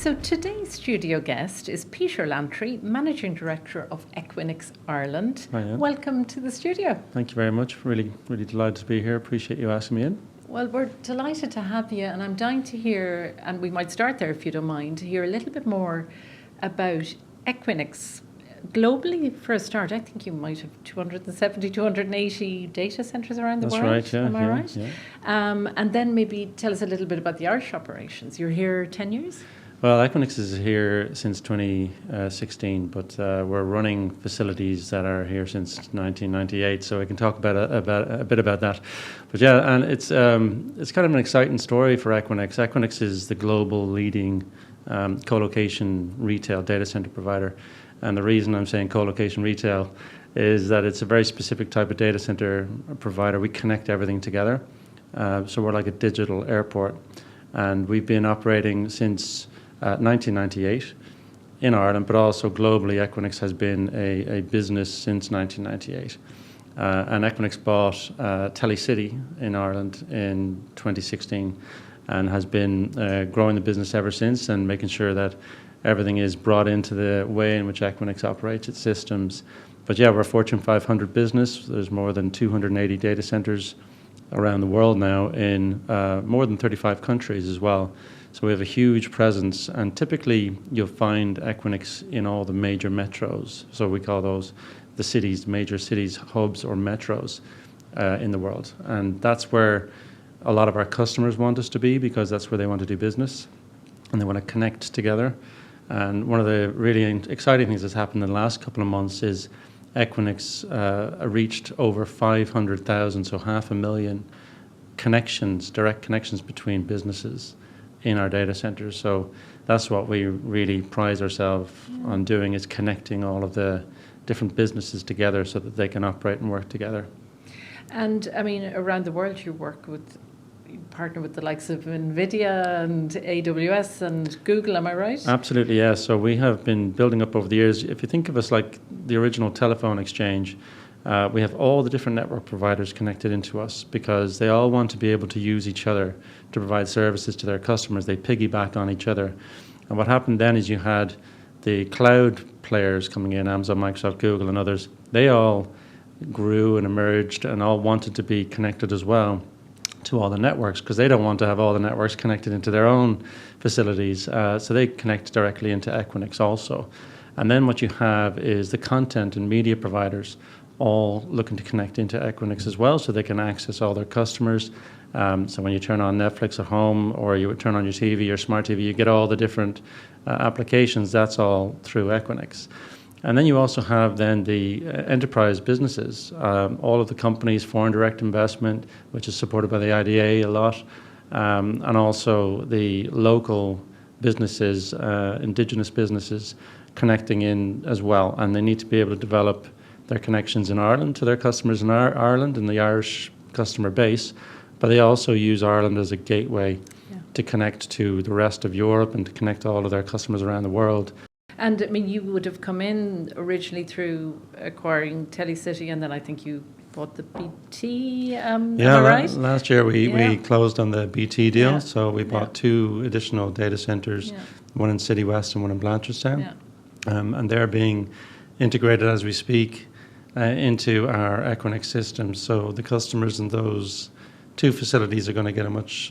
So today's studio guest is Peter Lantry, Managing Director of Equinix Ireland. Hiya. Welcome to the studio. Thank you very much. Really delighted to be here. Appreciate you asking me in. Well, we're delighted to have you, and I'm dying to hear, and we might start there if you don't mind, to hear a little bit more about Equinix. Globally, for a start, I think you might have 270, 280 data centres around the world. That's right, yeah. Am I right? Yeah. And then maybe tell us a little bit about the Irish operations. You're here 10 years? Well, Equinix is here since 2016, but we're running facilities that are here since 1998, so we can talk a bit about that. But yeah, and it's kind of an exciting story for Equinix. Equinix is the global leading co-location retail data center provider. And the reason I'm saying co-location retail is that it's a very specific type of data center provider. We connect everything together. So we're like a digital airport. And we've been operating since 1998 in Ireland, but also globally. Equinix has been a business since 1998. And Equinix bought Telecity in Ireland in 2016 and has been growing the business ever since and making sure that everything is brought into the way in which Equinix operates its systems. But yeah, we're a Fortune 500 business. There's more than 280 data centers around the world now in more than 35 countries as well. So we have a huge presence, and typically you'll find Equinix in all the major metros. So we call those the cities, major cities, hubs or metros in the world. And that's where a lot of our customers want us to be, because that's where they want to do business and they want to connect together. And one of the really exciting things that's happened in the last couple of months is Equinix reached over 500,000, so 500,000 connections, direct connections between businesses in our data centers. So that's what we really prize ourselves on doing, is connecting all of the different businesses together so that they can operate and work together. And I mean, around the world you partner with the likes of NVIDIA and AWS and Google, am I right? Absolutely, yeah. So we have been building up over the years. If you think of us like the original telephone exchange, we have all the different network providers connected into us because they all want to be able to use each other to provide services to their customers. They piggyback on each other. And what happened then is you had the cloud players coming in, Amazon, Microsoft, Google and others. They all grew and emerged and all wanted to be connected as well to all the networks, because they don't want to have all the networks connected into their own facilities. So they connect directly into Equinix also. And then what you have is the content and media providers all looking to connect into Equinix as well, so they can access all their customers. So when you turn on Netflix at home, or you would turn on your TV, your smart TV, you get all the different applications. That's all through Equinix. And then you also have then the enterprise businesses, all of the companies, foreign direct investment, which is supported by the IDA a lot, and also the local businesses, indigenous businesses connecting in as well. And they need to be able to develop their connections in Ireland to their customers in Ireland and the Irish customer base, but they also use Ireland as a gateway to connect to the rest of Europe and to connect all of their customers around the world. And I mean, you would have come in originally through acquiring Telecity, and then I think you bought the BT, am I right? Last year we closed on the BT deal, so we bought 2 additional data centres, one in City West and one in Blanchardstown. And they're being integrated as we speak into our Equinix systems. So the customers in those 2 facilities are going to get a much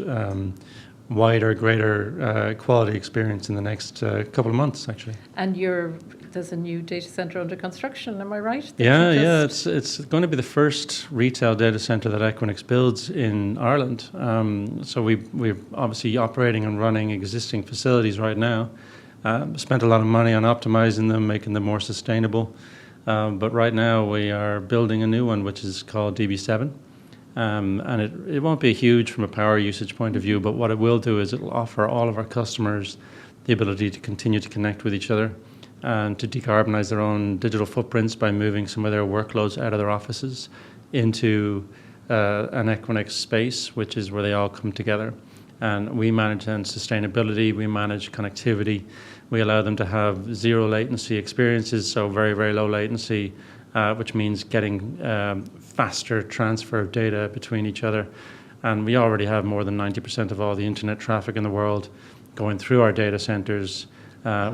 wider, greater quality experience in the next couple of months, actually. And there's a new data center under construction, am I right? It's going to be the first retail data center that Equinix builds in Ireland. So we're obviously operating and running existing facilities right now. Spent a lot of money on optimizing them, making them more sustainable. But right now we are building a new one, which is called DB7. And it won't be huge from a power usage point of view, but what it will do is it will offer all of our customers the ability to continue to connect with each other and to decarbonize their own digital footprints by moving some of their workloads out of their offices into an Equinix space, which is where they all come together. And we manage then sustainability, we manage connectivity, we allow them to have zero latency experiences, so very, very low latency, which means getting faster transfer of data between each other. And we already have more than 90% of all the internet traffic in the world going through our data centers.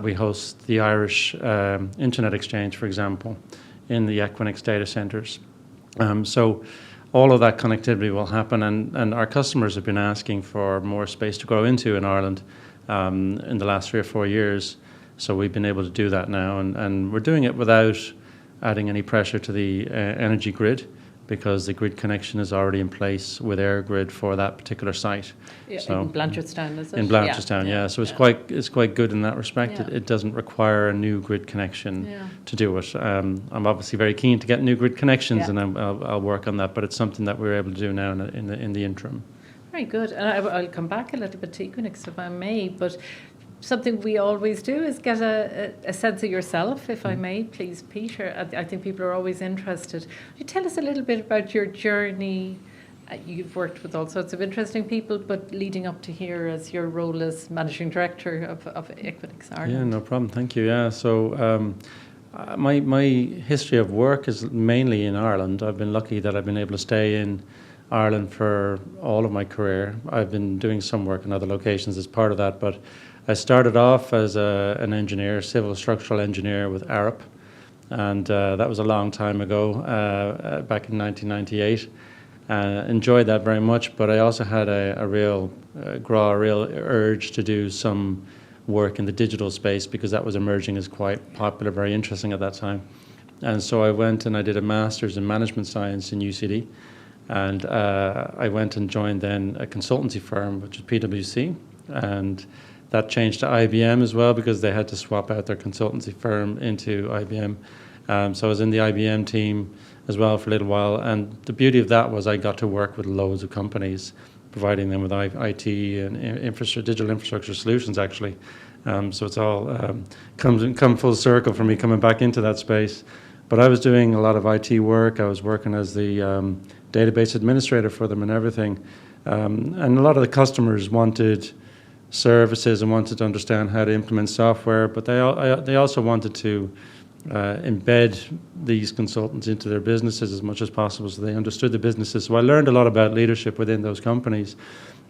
We host the Irish Internet Exchange, for example, in the Equinix data centers. So all of that connectivity will happen, and our customers have been asking for more space to grow into in Ireland in the last 3 or 4 years. So we've been able to do that now, and we're doing it without adding any pressure to the energy grid, because the grid connection is already in place with EirGrid for that particular site. Yeah, so in Blanchardstown, is it? in Blanchardstown, yeah. So it's quite good in that respect. Yeah. It doesn't require a new grid connection Yeah. to do it. I'm obviously very keen to get new grid connections, Yeah. and I'll work on that. But it's something that we're able to do now in the interim. Very good. And I'll come back a little bit to Equinix if I may, but something we always do is get a sense of yourself, if I may, please, Peter. I think people are always interested. Could you tell us a little bit about your journey? You've worked with all sorts of interesting people, but leading up to here as your role as Managing Director of Equinix Ireland. Yeah, no problem. Thank you. Yeah, so my history of work is mainly in Ireland. I've been lucky that I've been able to stay in Ireland for all of my career. I've been doing some work in other locations as part of that, but I started off as an engineer, civil structural engineer with Arup, and that was a long time ago, back in 1998. Enjoyed that very much, but I also had a real urge to do some work in the digital space, because that was emerging as quite popular, very interesting at that time. And so I went and I did a master's in management science in UCD, and I went and joined then a consultancy firm, which is PwC, and that changed to IBM as well, because they had to swap out their consultancy firm into IBM. So I was in the IBM team as well for a little while, and the beauty of that was I got to work with loads of companies, providing them with IT and digital infrastructure solutions, actually. So it's all come full circle for me coming back into that space. But I was doing a lot of IT work. I was working as the database administrator for them and everything. And a lot of the customers wanted services and wanted to understand how to implement software, but they also wanted to embed these consultants into their businesses as much as possible, so they understood the businesses. So I learned a lot about leadership within those companies.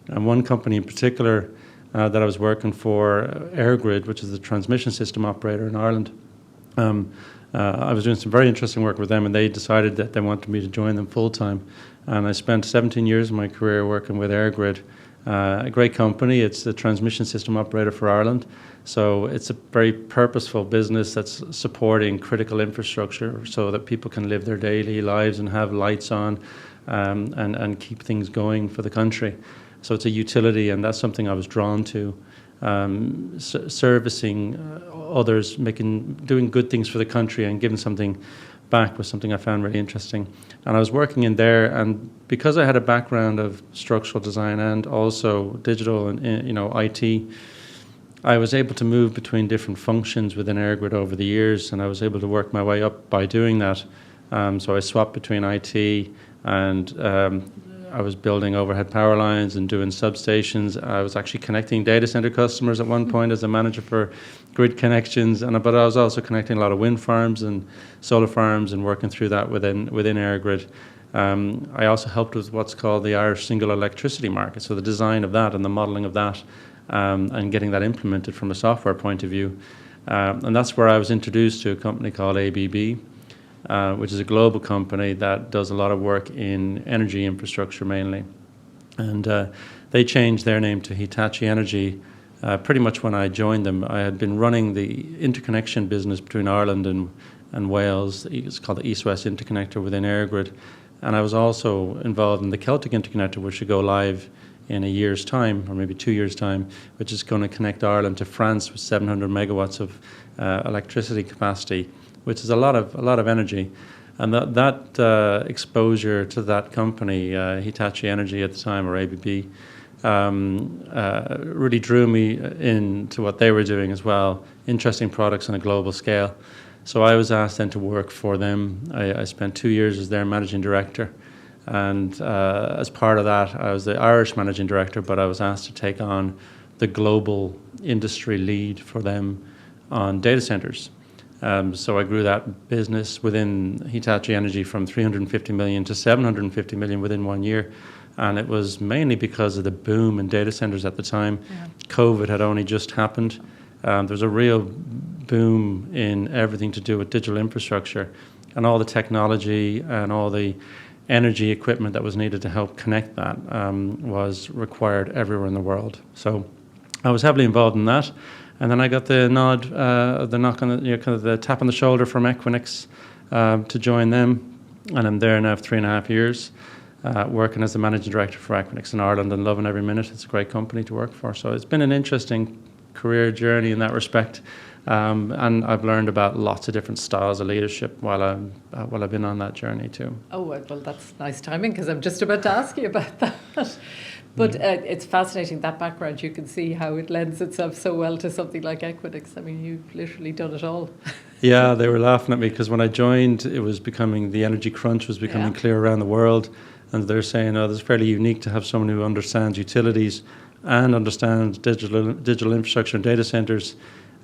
And one company in particular that I was working for, EirGrid, which is the transmission system operator in Ireland, I was doing some very interesting work with them, and they decided that they wanted me to join them full-time. And I spent 17 years of my career working with EirGrid. A great company. It's the transmission system operator for Ireland. So it's a very purposeful business that's supporting critical infrastructure so that people can live their daily lives and have lights on and keep things going for the country. So it's a utility, and that's something I was drawn to. Servicing others, doing good things for the country and giving something back was something I found really interesting. And I was working in there, and because I had a background of structural design and also digital and IT, I was able to move between different functions within EirGrid over the years, and I was able to work my way up by doing that. So I swapped between IT and I was building overhead power lines and doing substations. I was actually connecting data center customers at one point as a manager for grid connections, but I was also connecting a lot of wind farms and solar farms and working through that within EirGrid. I also helped with what's called the Irish single electricity market, so the design of that and the modelling of that, and getting that implemented from a software point of view. And that's where I was introduced to a company called ABB, which is a global company that does a lot of work in energy infrastructure mainly. And they changed their name to Hitachi Energy pretty much when I joined them. I had been running the interconnection business between Ireland and Wales. It's called the East-West Interconnector within EirGrid. And I was also involved in the Celtic Interconnector, which should go live in a year's time, or maybe 2 years' time, which is going to connect Ireland to France with 700 megawatts of electricity capacity, which is a lot of energy. And that exposure to that company, Hitachi Energy at the time, or ABB, really drew me into what they were doing as well, interesting products on a global scale. So I was asked then to work for them. I spent 2 years as their managing director. And as part of that, I was the Irish managing director, but I was asked to take on the global industry lead for them on data centers. So I grew that business within Hitachi Energy from 350 million to 750 million within 1 year. And it was mainly because of the boom in data centers at the time. Yeah. COVID had only just happened. There was a real boom in everything to do with digital infrastructure, and all the technology and all the energy equipment that was needed to help connect that was required everywhere in the world. So I was heavily involved in that. And then I got the nod, the knock on the, kind of the tap on the shoulder from Equinix to join them. And I'm there now for 3.5 years, working as the managing director for Equinix in Ireland, and loving every minute. It's a great company to work for. So it's been an interesting career journey in that respect. And I've learned about lots of different styles of leadership while I've been on that journey too. Oh, well, that's nice timing, because I'm just about to ask you about that. But it's fascinating, that background. You can see how it lends itself so well to something like Equinix. I mean, you've literally done it all. Yeah, they were laughing at me because when I joined, it was becoming, the energy crunch was becoming clear around the world. And they're saying, oh, this is fairly unique to have someone who understands utilities and understands digital infrastructure and data centers.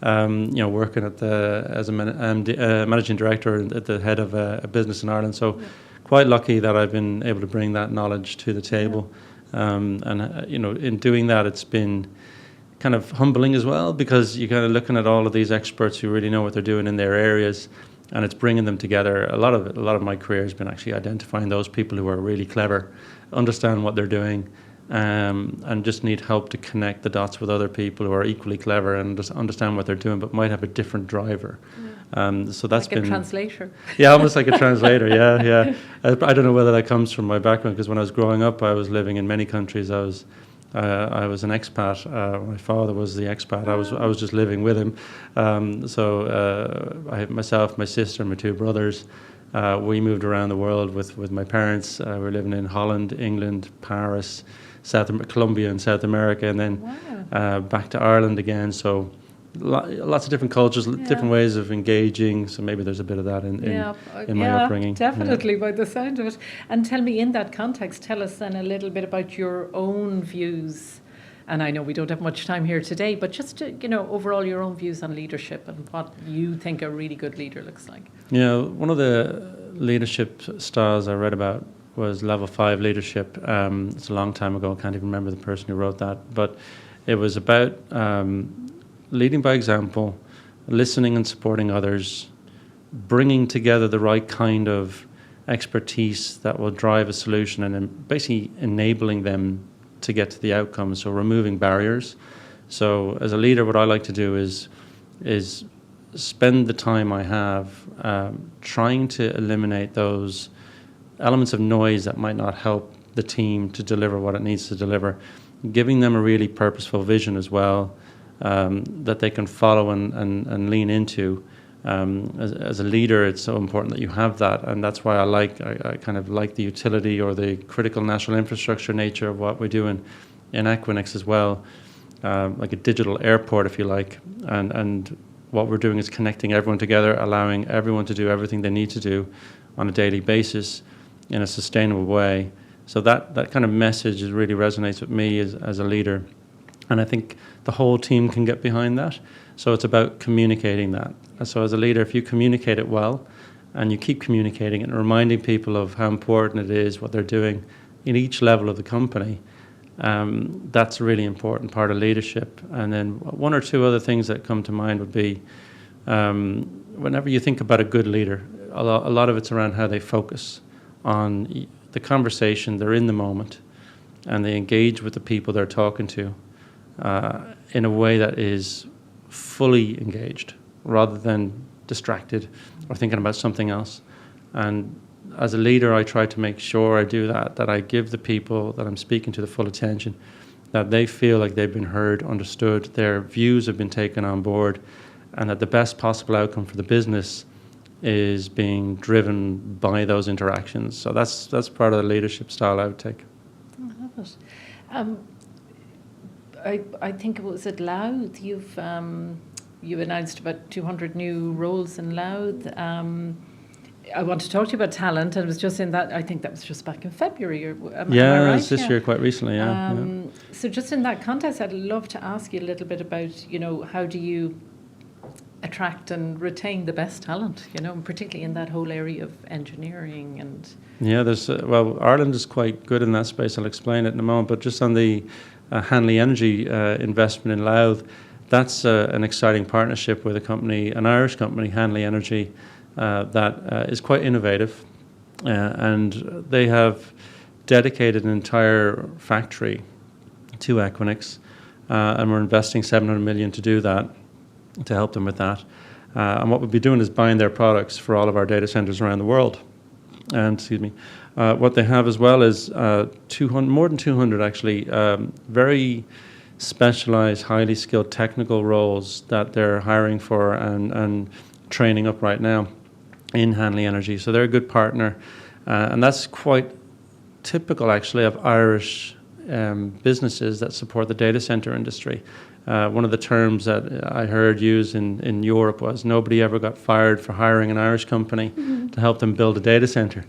Working as a managing director at the head of a business in Ireland. So quite lucky that I've been able to bring that knowledge to the table. In doing that, it's been kind of humbling as well, because you're kind of looking at all of these experts who really know what they're doing in their areas, and it's bringing them together. A lot of my career has been actually identifying those people who are really clever, understand what they're doing, and just need help to connect the dots with other people who are equally clever and just understand what they're doing, but might have a different driver. So that's like a translator. Yeah, almost like a translator. Yeah. I don't know whether that comes from my background, because when I was growing up, I was living in many countries. I was an expat. My father was the expat. I was just living with him. I had myself, my sister, and my two brothers. We moved around the world with my parents. We were living in Holland, England, Paris, Colombia, and South America, and then back to Ireland again. So lots of different cultures, different ways of engaging. So maybe there's a bit of that in my upbringing. Definitely, by the sound of it. And tell me, in that context, tell us then a little bit about your own views. And I know we don't have much time here today, but just overall your own views on leadership and what you think a really good leader looks like. Yeah, one of the leadership styles I read about was level 5 leadership. It's a long time ago. I can't even remember the person who wrote that, but it was about leading by example, listening and supporting others, bringing together the right kind of expertise that will drive a solution, and then basically enabling them to get to the outcome. So removing barriers. So as a leader, what I like to do is spend the time I have trying to eliminate those elements of noise that might not help the team to deliver what it needs to deliver, giving them a really purposeful vision as well, that they can follow and lean into. As a leader, it's so important that you have that, and that's why I kind of like the utility or the critical national infrastructure nature of what we do in Equinix as well, like a digital airport, if you like, and what we're doing is connecting everyone together, allowing everyone to do everything they need to do on a daily basis in a sustainable way. So that kind of message really resonates with me as a leader. And I think the whole team can get behind that. So it's about communicating that. So as a leader, if you communicate it well and you keep communicating it and reminding people of how important it is, what they're doing in each level of the company, that's a really important part of leadership. And then one or two other things that come to mind would be, whenever you think about a good leader, a lot of it's around how they focus on the conversation, they're in the moment, and they engage with the people they're talking to in a way that is fully engaged rather than distracted or thinking about something else. And as a leader, I try to make sure I do that I give the people that I'm speaking to the full attention, that they feel like they've been heard, understood, their views have been taken on board, and that the best possible outcome for the business is being driven by those interactions. So that's part of the leadership style I would take. I love it. I think it was at Louth. You announced about 200 new roles in Louth. I want to talk to you about talent, and it was just in that. I think that was just back in February. Am I right? It's this year, quite recently. So just in that context, I'd love to ask you a little bit about, how do you attract and retain the best talent, and particularly in that whole area of engineering and... Yeah, there's Ireland is quite good in that space. I'll explain it in a moment. But just on the Hanley Energy investment in Louth, that's an exciting partnership with an Irish company, Hanley Energy, that is quite innovative, and they have dedicated an entire factory to Equinix, and we're investing 700 million to do that, to help them with that. And what we'll be doing is buying their products for all of our data centers around the world. And what they have as well is more than 200 actually, very specialized, highly skilled technical roles that they're hiring for and training up right now in Hanley Energy. So they're a good partner, and that's quite typical actually of Irish businesses that support the data center industry. One of the terms that I heard used in Europe was nobody ever got fired for hiring an Irish company to help them build a data center.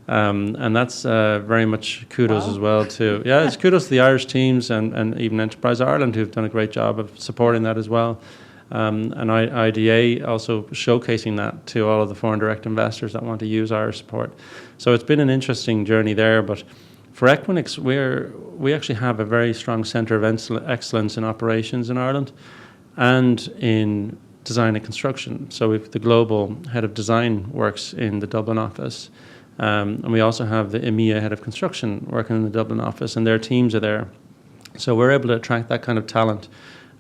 And that's very much kudos as well to, it's kudos to the Irish teams and even Enterprise Ireland, who've done a great job of supporting that as well. And IDA also showcasing that to all of the foreign direct investors that want to use Irish support. So it's been an interesting journey there, but for Equinix, we actually have a very strong centre of excellence in operations in Ireland and in design and construction. So we've the global head of design works in the Dublin office, and we also have the EMEA head of construction working in the Dublin office, and their teams are there. So we're able to attract that kind of talent.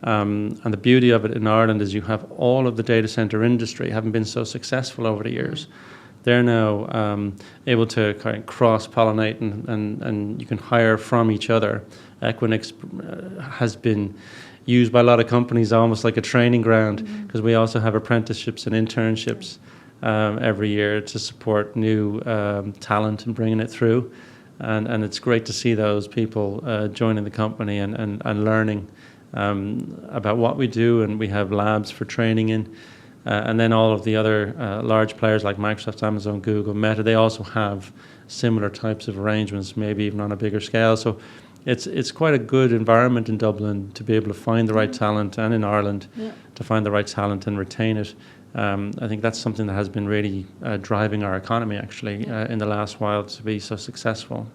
And the beauty of it in Ireland is you have all of the data centre industry having been so successful over the years. They're now able to kind of cross-pollinate and you can hire from each other. Equinix has been used by a lot of companies almost like a training ground, because we also have apprenticeships and internships every year to support new talent and bringing it through. And it's great to see those people joining the company and learning about what we do, and we have labs for training in. And then all of the other large players like Microsoft, Amazon, Google, Meta, they also have similar types of arrangements, maybe even on a bigger scale. So it's quite a good environment in Dublin to be able to find the right talent, and in Ireland to find the right talent and retain it. I think that's something that has been really driving our economy actually in the last while to be so successful.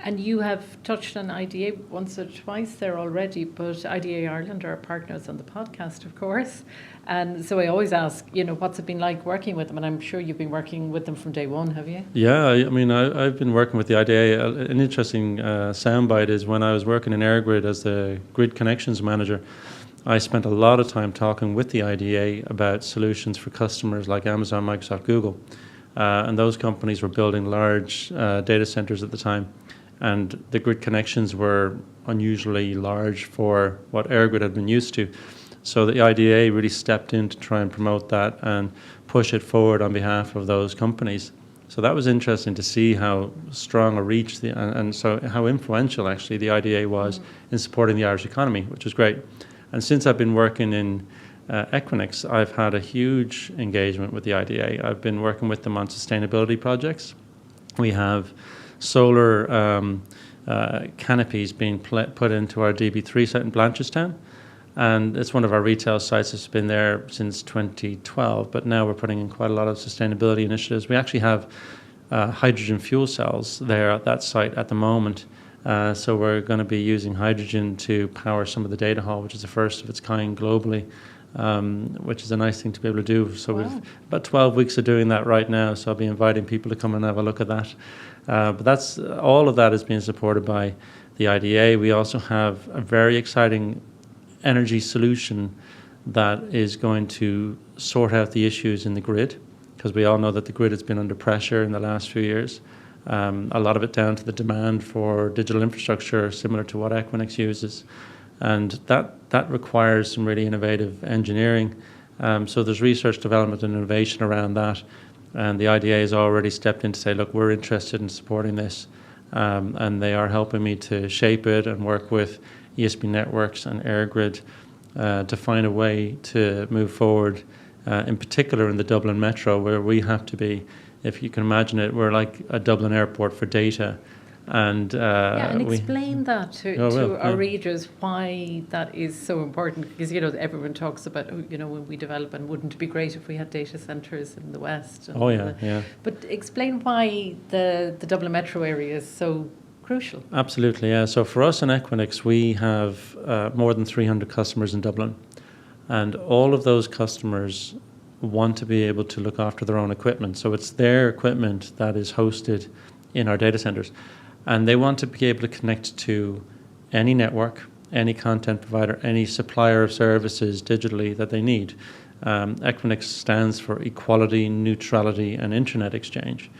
And you have touched on IDA once or twice there already, but IDA Ireland are our partners on the podcast, of course. And so I always ask, what's it been like working with them? And I'm sure you've been working with them from day one, have you? Yeah, I mean, I've been working with the IDA. An interesting soundbite is when I was working in AirGrid as the grid connections manager, I spent a lot of time talking with the IDA about solutions for customers like Amazon, Microsoft, Google. And those companies were building large data centers at the time. And the grid connections were unusually large for what AirGrid had been used to. So the IDA really stepped in to try and promote that and push it forward on behalf of those companies. So that was interesting to see how strong a reach and so how influential actually the IDA was in supporting the Irish economy, which was great. And since I've been working in Equinix, I've had a huge engagement with the IDA. I've been working with them on sustainability projects. We have solar canopies being put into our DB3 site in Blanchardstown, and it's one of our retail sites that's been there since 2012, but now we're putting in quite a lot of sustainability initiatives. We actually have hydrogen fuel cells there at that site at the moment, so we're going to be using hydrogen to power some of the data hall, which is the first of its kind globally, which is a nice thing to be able to do. So we've about 12 weeks of doing that right now, so I'll be inviting people to come and have a look at that. But that's all of that is being supported by the IDA. We also have a very exciting energy solution that is going to sort out the issues in the grid, because we all know that the grid has been under pressure in the last few years. A lot of it down to the demand for digital infrastructure similar to what Equinix uses. And that requires some really innovative engineering. So there's research, development and innovation around that. And the IDA has already stepped in to say, look, we're interested in supporting this. And they are helping me to shape it and work with ESB Networks and AirGrid to find a way to move forward, in particular in the Dublin Metro, where we have to be, if you can imagine it, we're like a Dublin airport for data. And and explain that to our yeah. readers, why that is so important, because everyone talks about when we develop, and wouldn't it be great if we had data centres in the West? And yeah. But explain why the Dublin metro area is so crucial. Absolutely, yeah. So for us in Equinix, we have more than 300 customers in Dublin, and all of those customers want to be able to look after their own equipment. So it's their equipment that is hosted in our data centers, and they want to be able to connect to any network, any content provider, any supplier of services digitally that they need. Equinix stands for equality, neutrality, and internet exchange.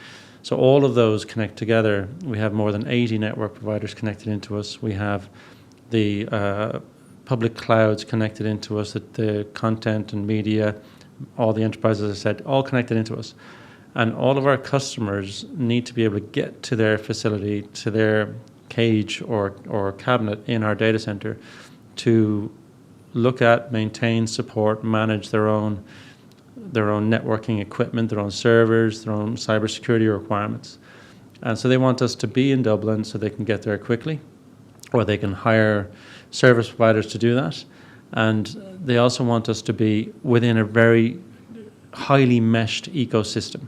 So all of those connect together. We have more than 80 network providers connected into us. We have the public clouds connected into us, the content and media, all the enterprises, as I said, all connected into us. And all of our customers need to be able to get to their facility, to their cage or cabinet in our data center to look at, maintain, support, manage their own networking equipment, their own servers, their own cybersecurity requirements. And so they want us to be in Dublin so they can get there quickly, or they can hire service providers to do that. And they also want us to be within a very highly meshed ecosystem.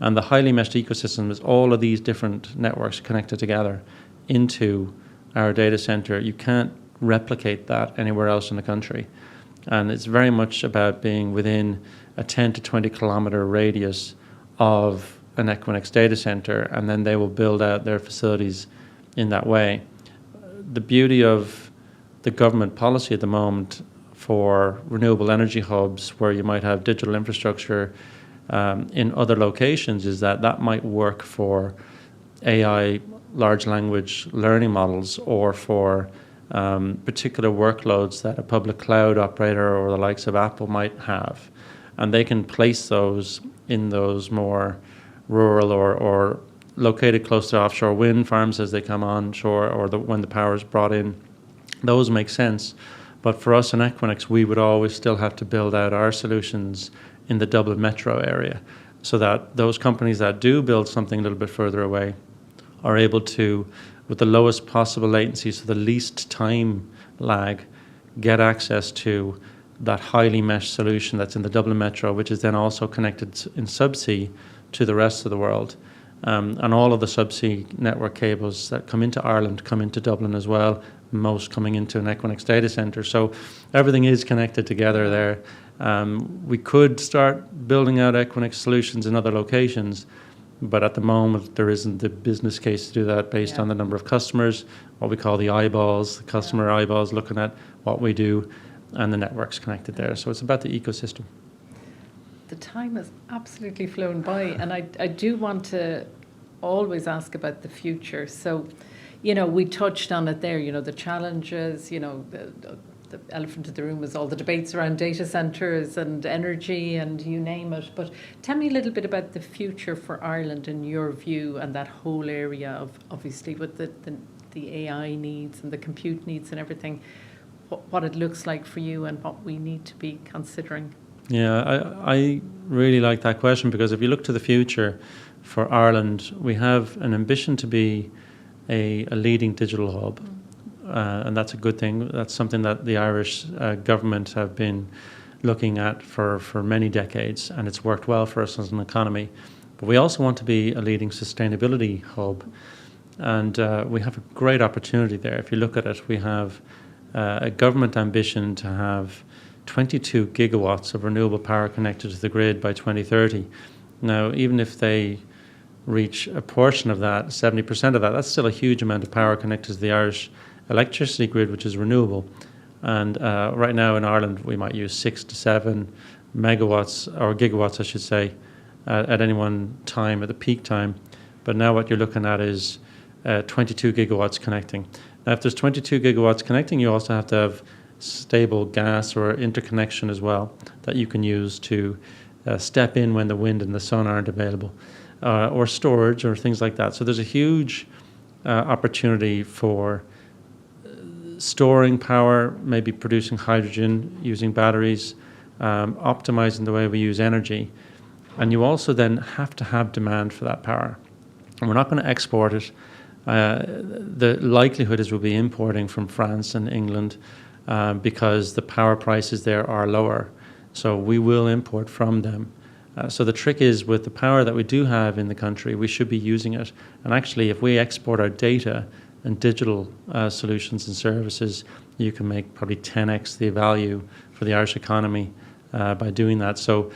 And the highly meshed ecosystem is all of these different networks connected together into our data center. You can't replicate that anywhere else in the country. And it's very much about being within a 10 to 20 kilometer radius of an Equinix data center, and then they will build out their facilities in that way. The beauty of the government policy at the moment for renewable energy hubs, where you might have digital infrastructure in other locations, is that might work for AI, large language learning models, or for particular workloads that a public cloud operator or the likes of Apple might have. And they can place those in those more rural or located close to offshore wind farms as they come onshore, or when the power is brought in. Those make sense. But for us in Equinix, we would always still have to build out our solutions in the Dublin metro area, so that those companies that do build something a little bit further away are able to, with the lowest possible latency, so the least time lag, get access to that highly meshed solution that's in the Dublin metro, which is then also connected in subsea to the rest of the world. And all of the subsea network cables that come into Ireland come into Dublin as well, most coming into an Equinix data center. So everything is connected together there. We could start building out Equinix solutions in other locations, but at the moment there isn't the business case to do that based on the number of customers, what we call the eyeballs, the customer eyeballs looking at what we do, and the networks connected there. So it's about the ecosystem. The time has absolutely flown by, and I do want to always ask about the future. So, we touched on it there, the challenges, the elephant in the room is all the debates around data centres and energy and you name it. But tell me a little bit about the future for Ireland in your view, and that whole area of, obviously, with the AI needs and the compute needs and everything, what it looks like for you and what we need to be considering. Yeah, I really like that question, because if you look to the future for Ireland, we have an ambition to be a leading digital hub. And that's a good thing. That's something that the Irish government have been looking at for many decades, and it's worked well for us as an economy. But we also want to be a leading sustainability hub, and we have a great opportunity there. If you look at it, we have a government ambition to have 22 gigawatts of renewable power connected to the grid by 2030. Now, even if they reach a portion of that, 70% of that, that's still a huge amount of power connected to the Irish electricity grid, which is renewable. And right now in Ireland, we might use 6 to 7 megawatts, or gigawatts, I should say, at any one time, at the peak time. But now what you're looking at is 22 gigawatts connecting. Now, if there's 22 gigawatts connecting, you also have to have stable gas or interconnection as well that you can use to step in when the wind and the sun aren't available, or storage or things like that. So there's a huge opportunity for storing power, maybe producing hydrogen, using batteries, optimizing the way we use energy. And you also then have to have demand for that power. And we're not going to export it. The likelihood is we'll be importing from France and England because the power prices there are lower. So we will import from them. So the trick is, with the power that we do have in the country, we should be using it. And actually, if we export our data and digital solutions and services, you can make probably 10x the value for the Irish economy by doing that. So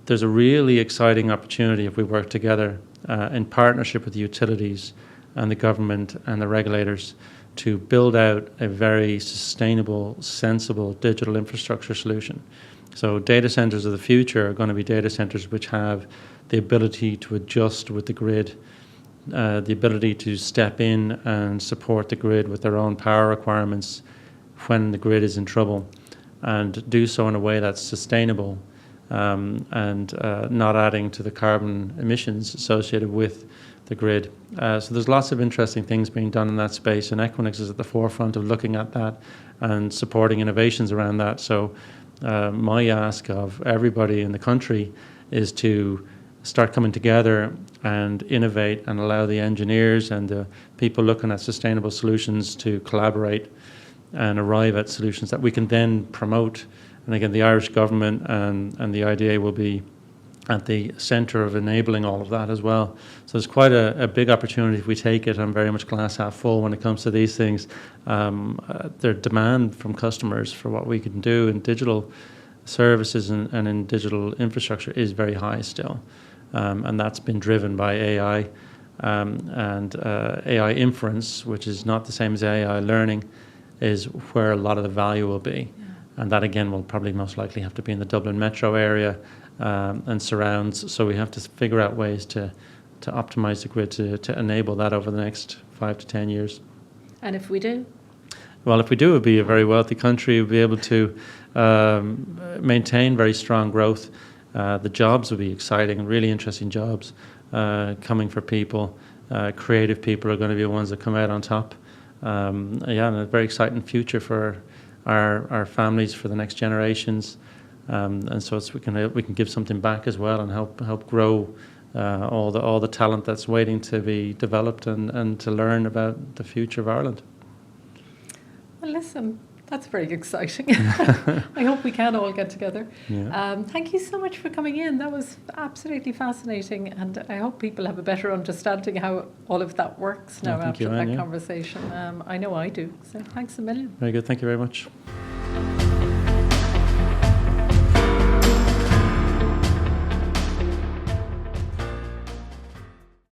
there's a really exciting opportunity if we work together in partnership with the utilities and the government and the regulators to build out a very sustainable, sensible digital infrastructure solution. So data centers of the future are going to be data centers which have the ability to adjust with the grid, the ability to step in and support the grid with their own power requirements when the grid is in trouble, and do so in a way that's sustainable and not adding to the carbon emissions associated with the grid. So there's lots of interesting things being done in that space, and Equinix is at the forefront of looking at that and supporting innovations around that. So my ask of everybody in the country is to start coming together and innovate and allow the engineers and the people looking at sustainable solutions to collaborate and arrive at solutions that we can then promote. And again, the Irish government and the IDA will be at the centre of enabling all of that as well. So there's quite a big opportunity if we take it. I'm very much glass half full when it comes to these things. Their demand from customers for what we can do in digital services and in digital infrastructure is very high still. And that's been driven by AI and AI inference, which is not the same as AI learning, is where a lot of the value will be. Yeah. And that, again, will probably most likely have to be in the Dublin metro area and surrounds. So we have to figure out ways to optimize the grid to enable that over the next 5 to 10 years. And if we do? Well, if we do, it would be a very wealthy country. We'll be able to maintain very strong growth. The jobs will be exciting, really interesting jobs coming for people. Creative people are going to be the ones that come out on top. And a very exciting future for our families, for the next generations. And so we can give something back as well and help grow all the talent that's waiting to be developed and to learn about the future of Ireland. Well, listen, that's very exciting. I hope we can all get together. Yeah. Thank you so much for coming in. That was absolutely fascinating, and I hope people have a better understanding how all of that works now after that conversation. I know I do. So thanks a million. Very good. Thank you very much.